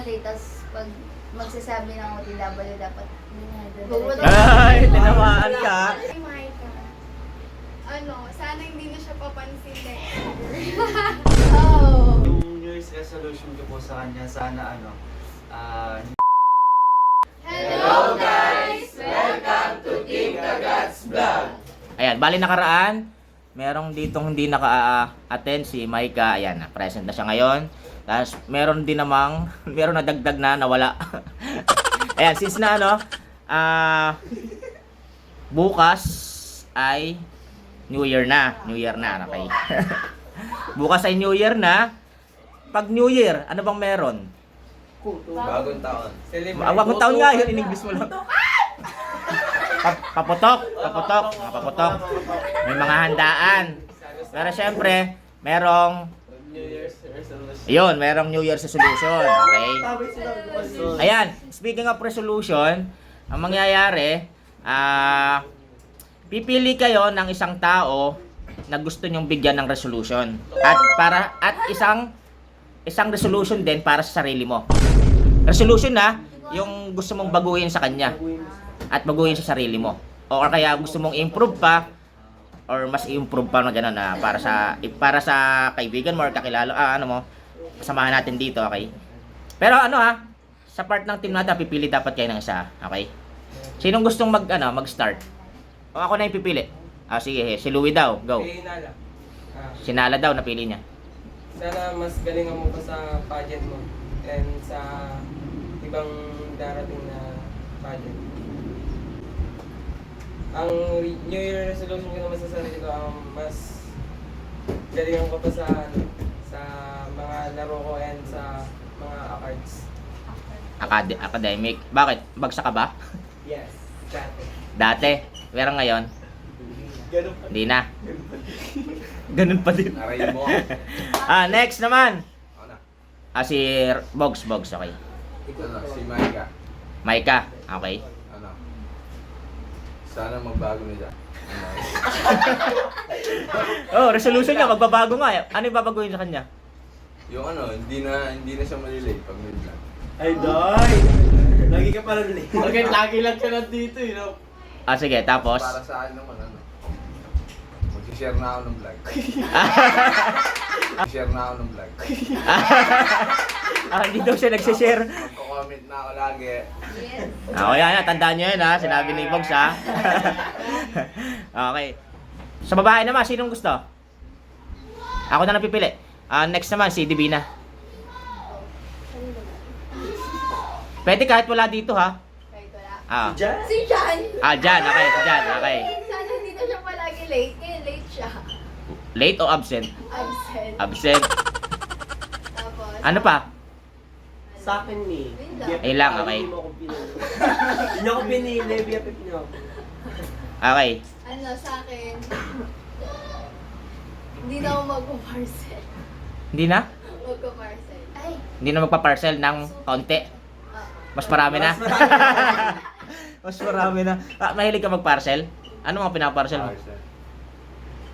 late, tapos pag magsasabi ng OTW, dapat Ay, tinamaan ka. Si Micah. Sana hindi na siya papansin next year. Oh. Yung New Year's resolution ko po sa kanya, sana Hello guys! Welcome to Team Kagats Vlog. Ayan, bali nakaraan, merong ditong hindi naka-attend si Micah. Ayan, present na siya ngayon. Tapos meron din namang, meron na dagdag na nawala. Ayan, since na bukas ay New Year na. Okay. Bukas ay New Year na. Pag New Year, ano bang meron? bagong taon. Bagong taon nga, yun, in-English mo lang. Paputok. May mga handaan. Pero syempre, merong New Year's resolution. Okay? Ayan, speaking of resolution, ang mangyayari, pipili kayo ng isang tao na gusto nyong bigyan ng resolution. At isang resolution din para sa sarili mo. Resolution na yung gusto mong baguhin sa kanya at baguhin sa sarili mo. O kaya gusto mong improve pa or mas i-improve pa na gano'n na para sa kaibigan mo or kakilala kasamahan natin dito, okay? Pero sa part ng team natin pipili dapat kayo ng isa, okay? Sinong gustong mag-start? O ako na yung pipili. Sige, si Louie daw, go. Kay Nala. Si Nala daw napili niya. Sana mas galingan mo pa sa pageant mo and sa ibang darating na pageant. Ang New Year resolution ko naman sa sarili ko, mas galingan ko pa sa mga laro ko and sa mga cards. Academic. Bakit? Bagsak ka ba? Yes, dati. Dati. Pero ngayon, hindi na. Ganun pa din. Aray mo. Next naman. Ano? Si Bogs, okay. Si Micah. Micah, okay. Sana magbago na siya. Resolution niya, magbabago nga. Ano yung babaguhin sa kanya? Yung hindi na siya malilate pag may vlog. Ay, Day! Lagi ka pala late. Okay, lagi lang ka nandito, Sige, tapos. Para sa akin naman, mag-share na ako ng vlog. Mag-share na ako ng vlog. Hindi daw siya nagsishare. Magko-comment na ako lagi. Yes. Yan, tandaan niyo yun sinabi ni Bogs Okay. Sa babae naman, sinong gusto? Ako na napipili. Next naman, si Divina. Pwede kahit wala dito Kahit wala. Diyan? Si Jan! Jan, okay, si Jan, okay. Sana hindi na siya palagi late. Ngayon late siya. Late o absent? Absent. Absent. Tapos, Ano pa? Sa akin ni. Ayun lang, okay. Hindi mo ako pinili. Hindi niyo ako pinili, BFF niyo ako. Okay. sa akin, hindi na ako magpa-parcel. Hindi na? Magpa-parcel. Ay! Hindi na magpa-parcel ng konti. Mas marami na. Mas marami na. Mahilig ka mag-parcel? Ano mga pinaparcel mo?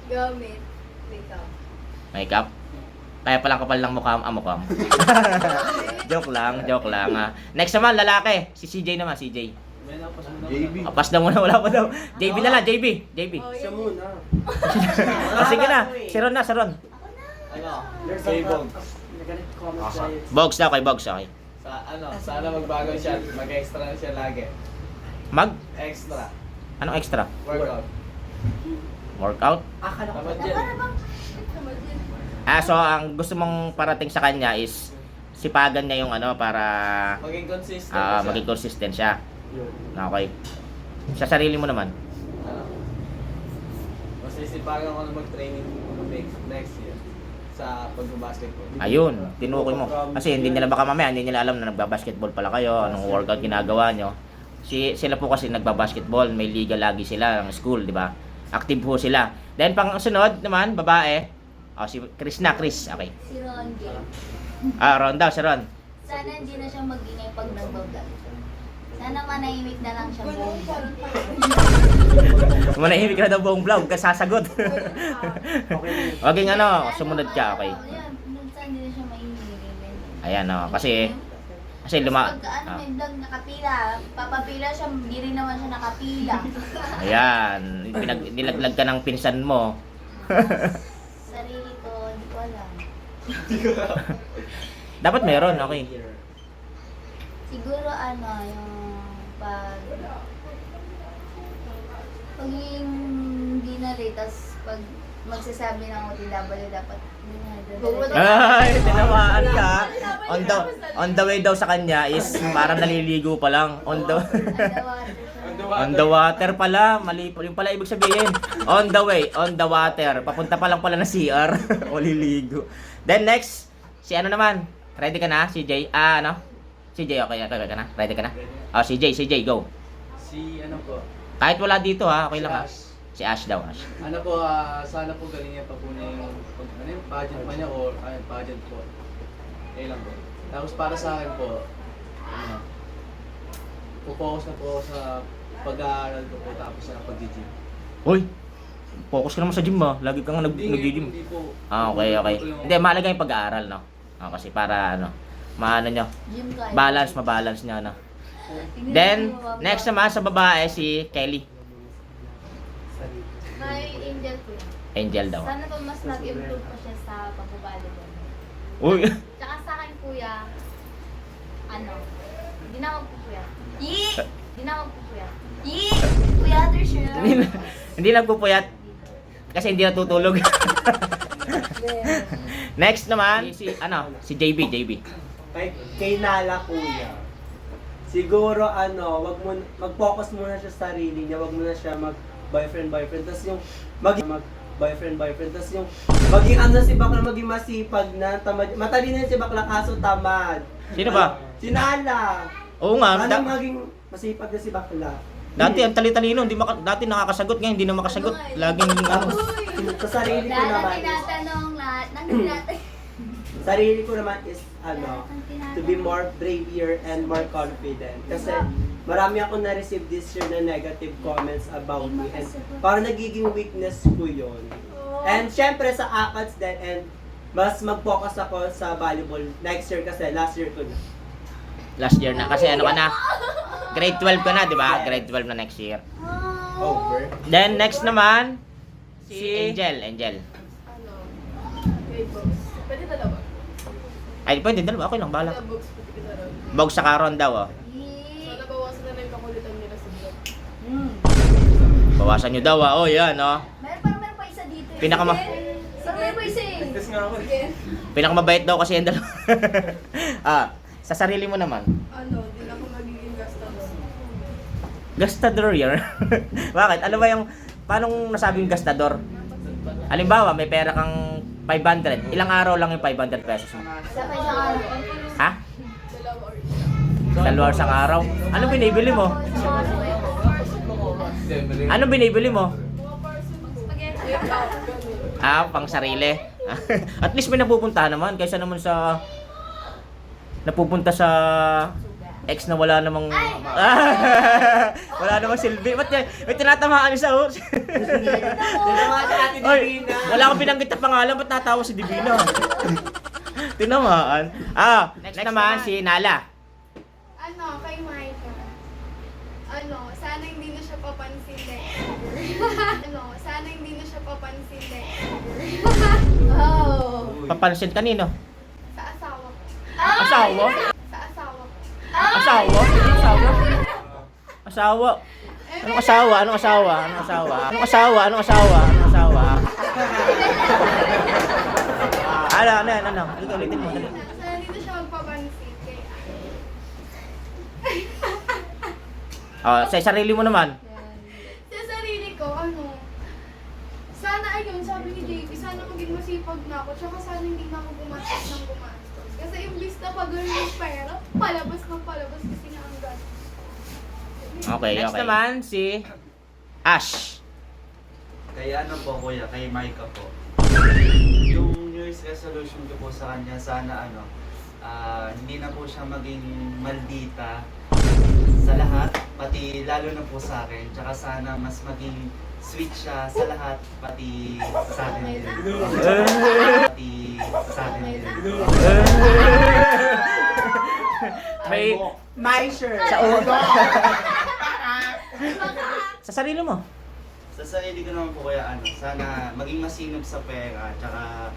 Gamit. Makeup. Makeup? Kaya palang kapal ng mukha mo. Joke lang. Next naman, lalaki. Si CJ naman, CJ. JB. Pas na muna, wala pa daw. JB na lang, JB. Oh, Siya muna. Sige na, si Ron. Kay Bogs. Nag-comment sa'yo. Bogs daw, kay Bogs, okay. Sana magbago siya, mag-extra na siya lagi. Extra. Anong extra? Workout. Workout? Akala ko. Tamad yan. So ang gusto mong parating sa kanya is sipagan niya yung para Maging consistent siya. maging consistent siya. Okay. Sa sarili mo naman. Masisipagan ko na mag-training next year sa pag-basketball. Ayun, tinukoy mo. Kasi hindi nila hindi nila alam na nagba-basketball pala kayo, anong workout ginagawa nyo. Sila po kasi nagba-basketball, may liga lagi sila ng school, di ba? Active po sila. Then pang sunod naman, babae. Si Chris. Okay. Si Ron J. Ron daw, si Ron. Sana hindi na siya mag-ingay pag nagbablog. Sana manahimik na lang siya buong Manahimik na daw buong vlog, kasasagot. Okay, sumunod ka, okay. Ayan, minsan hindi na siya maingay. Ayan, kasi Kasi Pag may vlog nakapila, papapila siya, hindi rin naman siya nakapila. Ayan, nilaglag ka ng pinsan mo. Sarili ko, hindi ko alam. Dapat meron, okay. Siguro yung pagiging hindi na late, tas pag magsasabi ng OTW dapat Ay, tinamaan ka. On the way daw sa kanya is parang naliligo pa lang. On the water pala. Mali po. Yung pala ibig sabihin. On the way, on the water. Papunta pa lang pala na CR. O liligo. Then next, si ano naman? Ready ka na? Si Jay? Si Jay, okay ka na? Ready ka na? Si Jay, go. Si ano po? Kahit wala dito ha, okay lang ha. Si Ash daw, Ash. Ano po, sana po galing niya pa po niya yung pageant pa niya o pageant po. Eh lang po. Tapos para sa akin po, focus na po ako sa pag-aaral ko po tapos sa pag-gym. Uy, focus ka naman sa gym ha. Lagi kang nag-gym. Hindi po. Okay. Hindi, mahalaga yung pag-aaral, no? Kasi para, maano nyo, mabalance nyo, no? Then, next naman sa babae, si Kelly. May angel po yan. Angel daw. Sana po mas nag-improve pa siya sa pagbabalibol. Uy! Tsaka sa akin kuya, hindi na magpupuyat. Yee! Hindi na magpupuyat. Yee! Kuya Trisha. Hindi nagpupuyat. Kasi hindi natutulog. Next naman, si JB. Kay Nala kuya. Siguro wag mo mag-focus muna siya sa sarili niya, wag muna siya mag-boyfriend. Tapos yung mag-boyfriend. Tapos yung maging si bakla, maging masipag na, tamad. Matalino si bakla kaso tamad. Sino ba? Si Nala. Oo nga. Sana maging masipag na si bakla. Dati ang tali-talino, dati nakakasagot, ngayon hindi na makasagot. Laging Sa sarili ko Lahat naman ang is, tinatanong, lahat ng tinatanong. sarili ko naman is to be more braver and more confident. Kasi marami akong na-receive this year na negative comments about me and parang nagiging weakness ko yun. And syempre sa ACADS din, and mas mag-focus ako sa volleyball next year kasi last year ko na. last year na. Kasi ka na? Grade 12 ka na, di ba? Grade 12 na next year. Over. Then next naman, si Angel. Grade books. Pwede dalawa. Ay, pwede dalawa. Okay lang, bahala. Books, pwede dalawa. Bog sa karon daw, oh. Sana bawasan na lang yung kakulitan nila sa vlog. Bawasan nyo daw, oh. Yan, oh. Meron pa isa dito. Meron pa isa eh. Tapos nga ako. Pinakamabait daw kasi yung dalawa. Sa sarili mo naman. Di na ako magiging gastador. Gastador yan. Bakit? Ano ba yung, paano nasabing gastador? Halimbawa, may pera kang 500. Ilang araw lang yung 500 pesos mo? Sa isang araw. Ha? Dalawa or isa. Dalawa sa araw? Ano binibili mo? Ano binibili mo? Spaghetti. Pang sarili. At least may napupuntahan naman kaysa naman sa napupunta sa ex na wala namang wala namang silbi. Ba't yan? May tinatamaan niya sa Oy, wala akong binanggit na pangalan. Ba't natawa si Divina? Tinamaan. Next naman si Nala. Kay Micah. Sana hindi na siya papansin sana hindi na siya papansin Papansin kanino? Sa asawa ko. Asawa? Sa asawa ko. Asawa? Asawa? Asawa? Anong asawa? Anong asawa? Anong asawa? Anong asawa? Anong asawa? Anong asawa? Ano? Ulitin mo, dali. Sana hindi na siya magpapansin kay Sa sarili mo naman. Sa sarili ko, sana sabi ni JP, sana maging masipag na ako, tsaka sana hindi na ako gumastos ng gumastos. Kasi imbis na pag-earn yung pera, palabas kasi nga ang gastos. Okay. Next naman si Ash. Kaya kuya, kay Micah po. Yung New Year's resolution ko po sa kanya, sana hindi na po siya maging maldita sa lahat, pati lalo na po sa akin. Tsaka sana mas maging sweet siya sa lahat, pati sa akin din. Pati sa akin din. May My shirt. sa sa sarili mo. Sa sarili ko naman po kuya, sana maging masinop sa pera, tsaka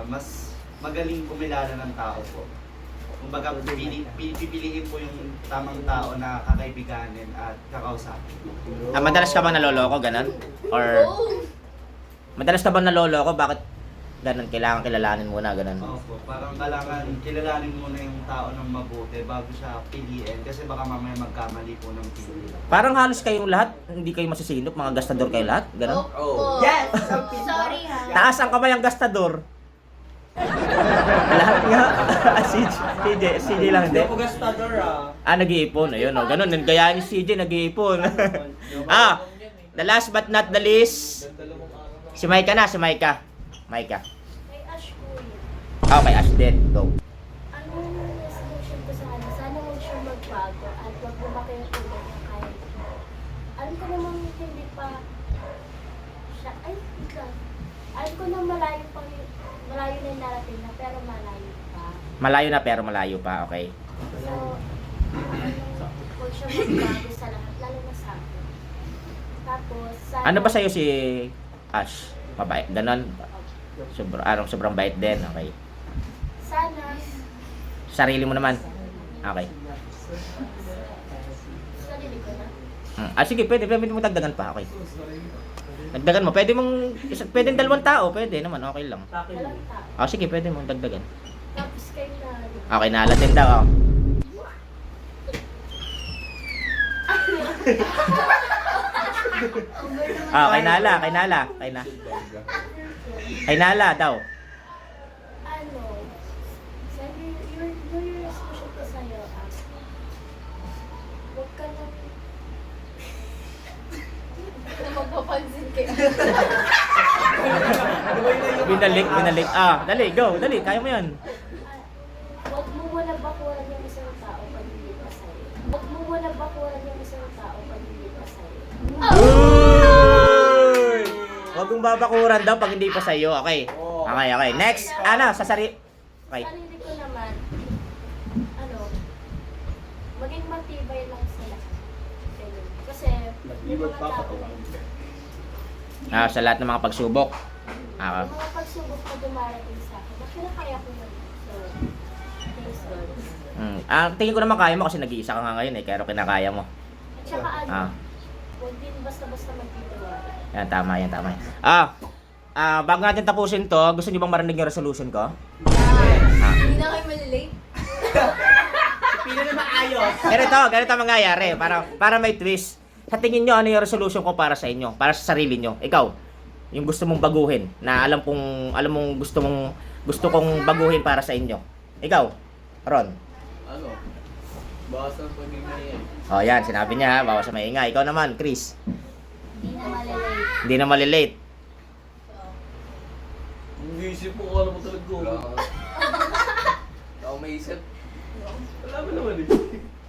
mas magaling kumilala ng tao po. Kumbaga, pipiliin po yung tamang tao na kakaibiganin at kakausapin. Madalas ka ba naloloko, ganun? Or madalas ka ba naloloko? Bakit ganun? Kailangan kilalanin muna, ganun. Opo, parang kailangan kilalanin muna yung tao ng mabuti bago siya piliin kasi baka mamaya magkamali po ng pili. Parang halos kayong lahat, hindi kayo masisinop, mga gastador kayo lahat, ganun. Opo. Yes! Sorry ha. Taas ang kamay ang gastador. Lahat nga. CJ lang hindi. Hindi ako gastador Nag-iipon. Ayun, oh. Ganun. Kaya ni CJ nag-iipon. The last but not the least, si Maika na, si Maika. Maika. Kay Ash Kuya. Okay, Ash din. Go. Anong resolution ko sa kanya? Sana huwag siyang magbago at huwag lumaki yung ulo niya kahit alam ko namang hindi pa siya, ay, ika. Alam ko na malayo na yung narating na, pero malayo pa. Malayo na pero malayo pa, okay. So, huwag siyang magbago sa lahat, lalo na sa akin. Tapos, sana... Ano ba sa'yo si Ash? Mabait? Ganon? Sobrang bait din, okay. Sana, Sarili mo naman. Okay. sarili ko na. Sige, pwede mo dagdagan pa, okay. Dagdagan mo, pwedeng dalawang tao, pwede naman, okay lang. Walang tao. Sige, pwede mo dagdagan. Tapos kayo na... Okay, naalatin daw. Kay Nala daw. Ano, sabi, your resolution ko sa'yo, huwag ka nang... magpapansin kayo. Binalik. Dali, go, dali, kaya mo yan. Huwag mo muna bakuran yung isang tao pag hindi pa sa'yo. Huwag mo muna bakuran yung isang tao pag hindi pa sa'yo. Uy! Huwag mong babakuran daw pag hindi pa sa'yo, okay. Okay. Next, sa sarili. Okay. Sarili ko naman, maging matibay lang sa lahat. Ganun. Kasi, may mga tao Sa lahat ng mga pagsubok. may mga pagsubok na dumarating sa akin, na kinakaya ko yun. So, thanks God. Tingin ko naman kaya mo kasi nag-iisa ka nga ngayon pero kinakaya mo. At saka huwag din basta-basta magtitiwala. Yan, tama yan. Bago natin tapusin to, gusto niyo bang marinig yung resolution ko? Hindi na kayo malilate. Pila na maayos. Ganito mangyayari para may twist. Sa tingin nyo, ano yung resolution ko para sa inyo? Para sa sarili nyo? Ikaw, yung gusto mong baguhin, na alam mong gusto kong baguhin para sa inyo. Ikaw, Ron. Bawas ng pag-ingay. Yan, sinabi niya, bawas sa maingay. Ikaw naman, Chris. Hindi na malilate. Hindi na malilate. Hindi isip mo kung ano mo talaga. Wala akong maisip. Wala mo naman eh.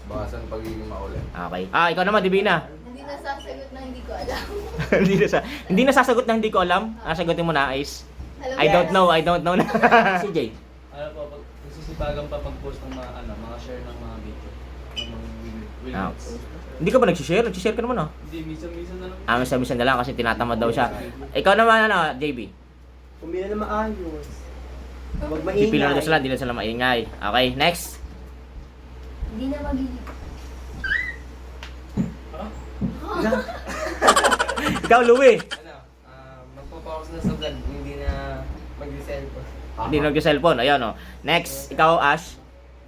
Bawasan pagiging maulan. Okay. Ikaw naman, Divina. Hindi na sasagot na hindi ko alam. Hindi na sasagot na hindi ko alam. Sagutin mo na, Ice. I don't know na. CJ. Ano pa, nagsisipagan pa pag-post ng mga share ng mga video. Ng mga winners. Hindi ka ba nagsishare? Nagsishare ka naman, Hindi, minsan na lang. Minsan na lang kasi tinatamad daw siya. Ikaw naman, JB. Pumila na maayos. Huwag maingay. Pipila na sila, hindi na sila maingay. Okay, next. Hindi na magiging. Ikaw, Louie. Magpo-focus na sa vlog, hindi na mag-cellphone. Hindi nag-cellphone. Ayun, Next, ikaw, Ash.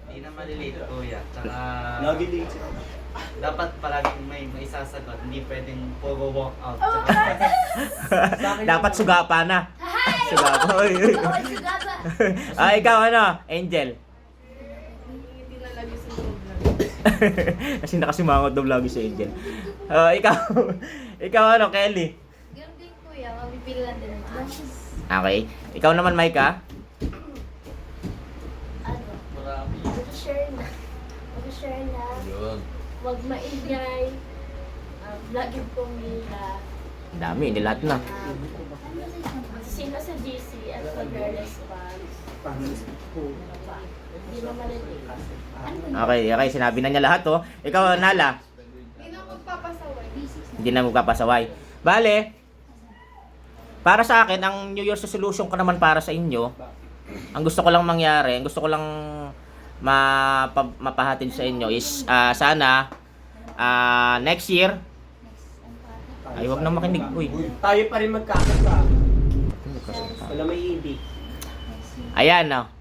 Hindi na malilate kuya. Tsaka Lagi late. dapat palaging may isasagot, hindi pwedeng puro walk out. Dapat sugapa na. Sugapa. Bawal sugapa. Ikaw, Angel. Hindi na lagi sa loob lang. Kasi nakasimangot daw lagi si Angel. Ikaw, Kelly. Ganun din kuya, mapipili lang din ang Ash. Okay. Ikaw naman, Micah. Marami. Mag-share na. Yun. Huwag maingay. Laging pumila. Ang dami, hindi lahat na. Sino sa GC at mag-response? Hindi naman rin. Okay, sinabi na niya lahat, oh. Ikaw, Nala, Hindi na magpapasaway. hindi na magpapasaway. Bale, para sa akin, ang New Year's resolution ko naman para sa inyo, ang gusto ko lang mangyari, ang gusto ko lang mapahatid sa inyo is sana next year, ay wag na makinig, uy. Tayo pa rin magkakasama. Wala may ibig. Ayan, no.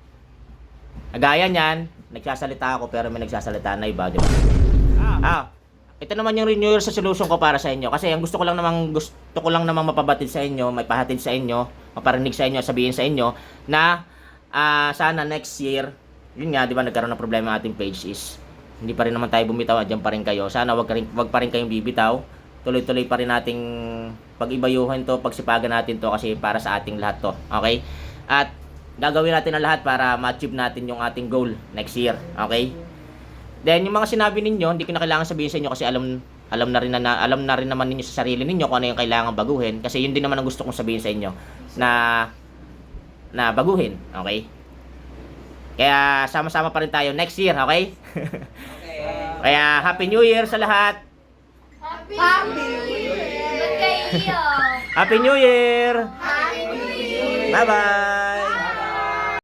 Gaya niyan, nagsasalita ako pero may nagsasalita na iba, di ba? Ito naman yung New Year's resolution ko para sa inyo kasi ang gusto ko lang namang mapabatid sa inyo, may pahatid sa inyo, maparinig sa inyo, sabihin sa inyo na sana next year, yun nga, di ba, nagkaroon ng problema ang ating page is hindi pa rin naman tayo bumitaw, dyan pa rin kayo. Sana wag pa rin kayong bibitaw. Tuloy-tuloy pa rin nating pag-ibayuhin to, pagsipagan natin to kasi para sa ating lahat to. Okay? At gagawin natin ang lahat para ma-achieve natin yung ating goal next year. Okay? Then yung mga sinabi ninyo, hindi ko na kailangan sabihin sa inyo kasi alam na rin naman ninyo sa sarili ninyo kung ano yung kailangan baguhin kasi yun din naman ang gusto kong sabihin sa inyo na baguhin. Okay? Kaya sama-sama pa rin tayo next year, okay? Kaya Happy New Year sa lahat. Happy New Year! Ba't kayo iiyak? Happy New Year. Happy New Year! Bye-bye.